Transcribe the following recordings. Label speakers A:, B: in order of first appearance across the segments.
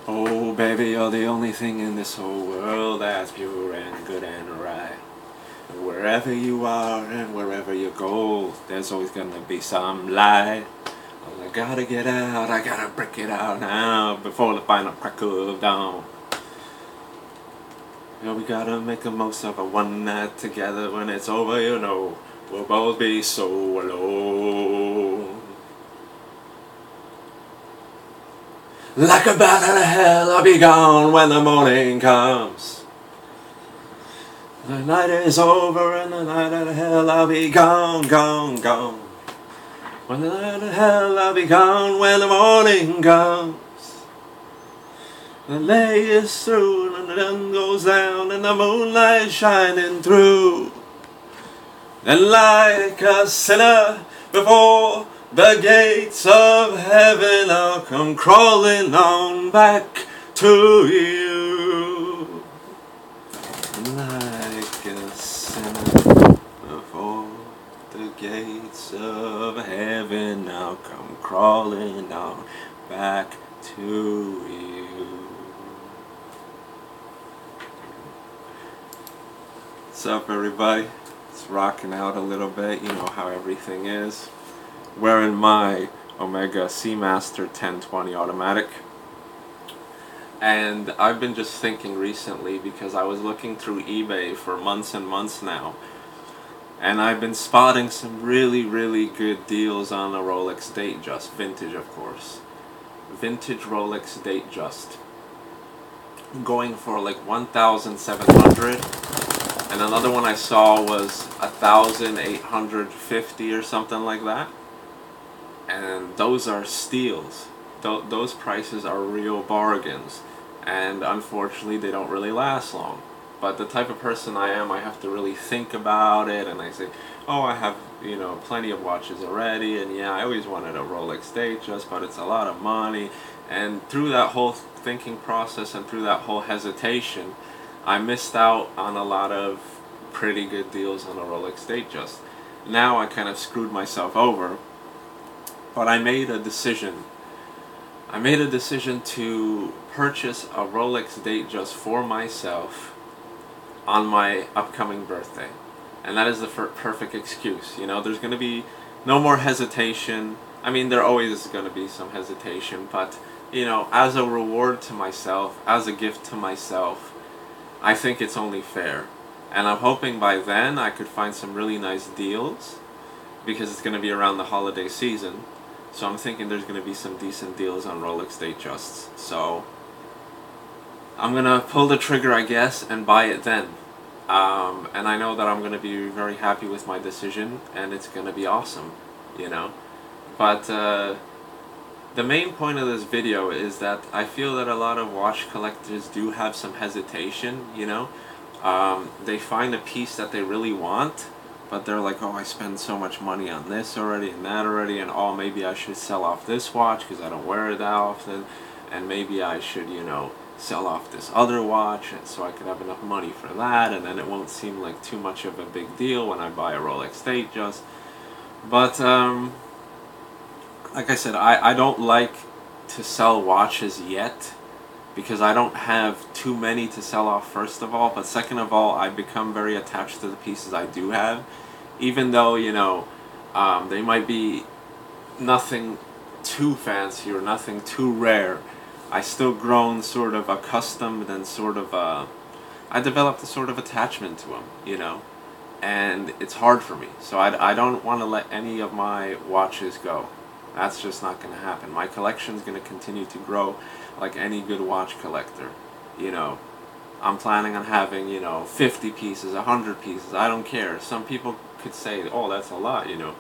A: Oh baby, you're the only thing in this whole world that's pure and good and right. Wherever you are and wherever you go, there's always gonna be some light. Well, I gotta get out, I gotta break it out now before the final crack of dawn. Yeah, we gotta make the most of a one night together. When it's over, you know, we'll both be so alone. Like a bat out of hell, I'll be gone when the morning comes. The night is over and the night out of hell, I'll be gone, gone, gone. When the night of hell, I'll be gone when the morning comes. The day is through and the sun goes down and the moonlight shining through. And like a sinner before the gates of heaven, I'll come crawling on back to you. Like a sinner before the gates of heaven, I'll come crawling on back to you. What's up, everybody? It's rocking out a little bit, you know how everything is. Wearing my Omega Seamaster 1020 automatic. And I've been just thinking recently, because I was looking through eBay for months and months now, and I've been spotting some really good deals on a Rolex Datejust, vintage of course. Vintage Rolex Datejust. Going for like 1,700. And another one I saw was 1,850 or something like that. And those are steals. Those prices are real bargains. And unfortunately, they don't really last long. But the type of person I am, I have to really think about it. And I say, oh, I have, you know, plenty of watches already. And yeah, I always wanted a Rolex Datejust, but it's a lot of money. And through that whole thinking process and through that whole hesitation, I missed out on a lot of pretty good deals on a Rolex Datejust. Now I kind of screwed myself over, but I made a decision. I made a decision to purchase a Rolex Datejust for myself on my upcoming birthday. And that is the perfect excuse. You know, there's going to be no more hesitation. I mean, there always is going to be some hesitation, but, you know, as a reward to myself, as a gift to myself, I think it's only fair. And I'm hoping by then I could find some really nice deals, because it's going to be around the holiday season. So I'm thinking there's going to be some decent deals on Rolex Datejusts. So I'm going to pull the trigger, I guess, and buy it then. And I know that I'm going to be very happy with my decision, and it's going to be awesome, you know. But the main point of this video is that I feel that a lot of watch collectors do have some hesitation, you know. They find a piece that they really want, but they're like, oh, I spend so much money on this already and that already, and oh, maybe I should sell off this watch because I don't wear it that often, and maybe I should, you know, sell off this other watch so I could have enough money for that, and then it won't seem like too much of a big deal when I buy a Rolex Datejust. But like I said, I don't like to sell watches yet, because I don't have too many to sell off, first of all, but second of all, I become very attached to the pieces I do have, even though, you know, they might be nothing too fancy or nothing too rare. I still grown sort of accustomed and sort of, I developed a sort of attachment to them, you know, and it's hard for me, so I don't want to let any of my watches go. That's just not going to happen. My collection's going to continue to grow like any good watch collector. You know, I'm planning on having, you know, 50 pieces, 100 pieces, I don't care. Some people could say, oh, that's a lot, you know.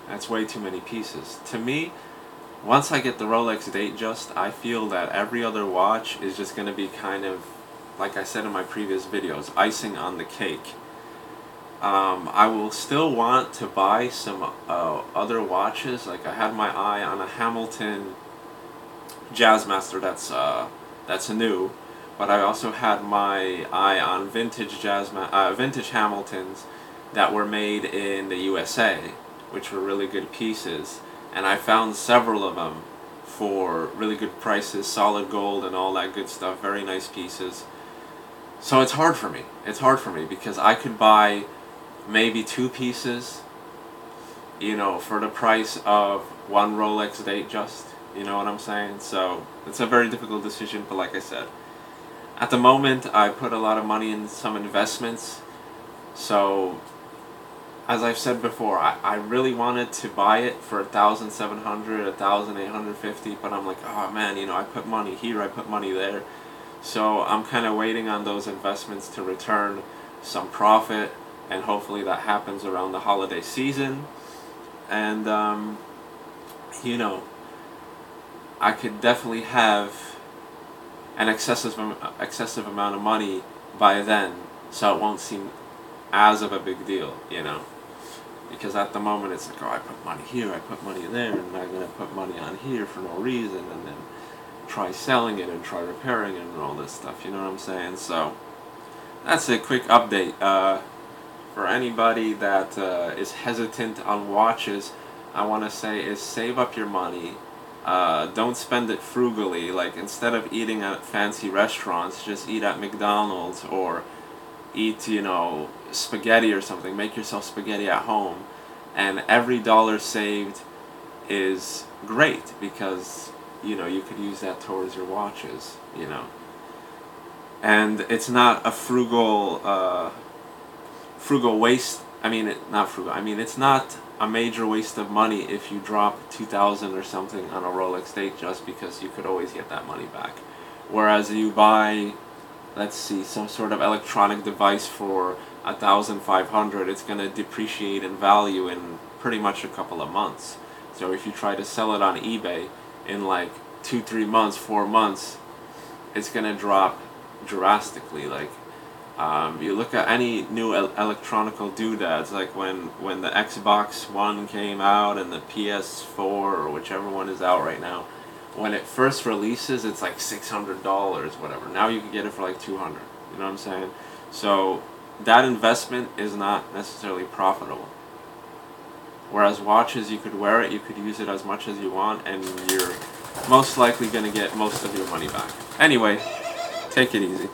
A: That's way too many pieces. To me, once I get the Rolex Datejust, I feel that every other watch is just going to be kind of, like I said in my previous videos, icing on the cake. I will still want to buy some other watches. Like I had my eye on a Hamilton Jazzmaster that's new, but I also had my eye on vintage vintage Hamiltons that were made in the USA, which were really good pieces, and I found several of them for really good prices, solid gold and all that good stuff, very nice pieces. So it's hard for me. It's hard for me because I could buy maybe 2 pieces, you know, for the price of 1 Rolex Datejust. You know what I'm saying? So it's a very difficult decision, but like I said, at the moment I put a lot of money in some investments. So as I've said before, I really wanted to buy it for 1,700, 1,850, but I'm like, oh man, you know, I put money here, I put money there. So I'm kind of waiting on those investments to return some profit, and hopefully that happens around the holiday season. And you know, I could definitely have an excessive amount of money by then, so it won't seem as of a big deal, you know. Because at the moment it's like, oh, I put money here, I put money there, and I'm going to put money on here for no reason, and then try selling it and try repairing it and all this stuff, you know what I'm saying? So that's a quick update. For anybody that is hesitant on watches, I want to say is save up your money. Don't spend it frugally. Like, instead of eating at fancy restaurants, just eat at McDonald's, or eat, you know, spaghetti or something. Make yourself spaghetti at home, and every dollar saved is great, because, you know, you could use that towards your watches, you know. And it's not a frugal waste. I mean, not frugal. I mean, it's not a major waste of money if you drop 2,000 or something on a Rolex Datejust, because you could always get that money back. Whereas you buy, let's see, some sort of electronic device for 1,500, it's going to depreciate in value in pretty much a couple of months. So if you try to sell it on eBay in like 2, 3 months, 4 months, it's going to drop drastically. Like, you look at any new electronical doodads, like when the Xbox One came out and the PS4, or whichever one is out right now, when it first releases, it's like $600, whatever. Now you can get it for like $200. You know what I'm saying? So that investment is not necessarily profitable. Whereas watches, you could wear it, you could use it as much as you want, and you're most likely going to get most of your money back. Anyway, take it easy.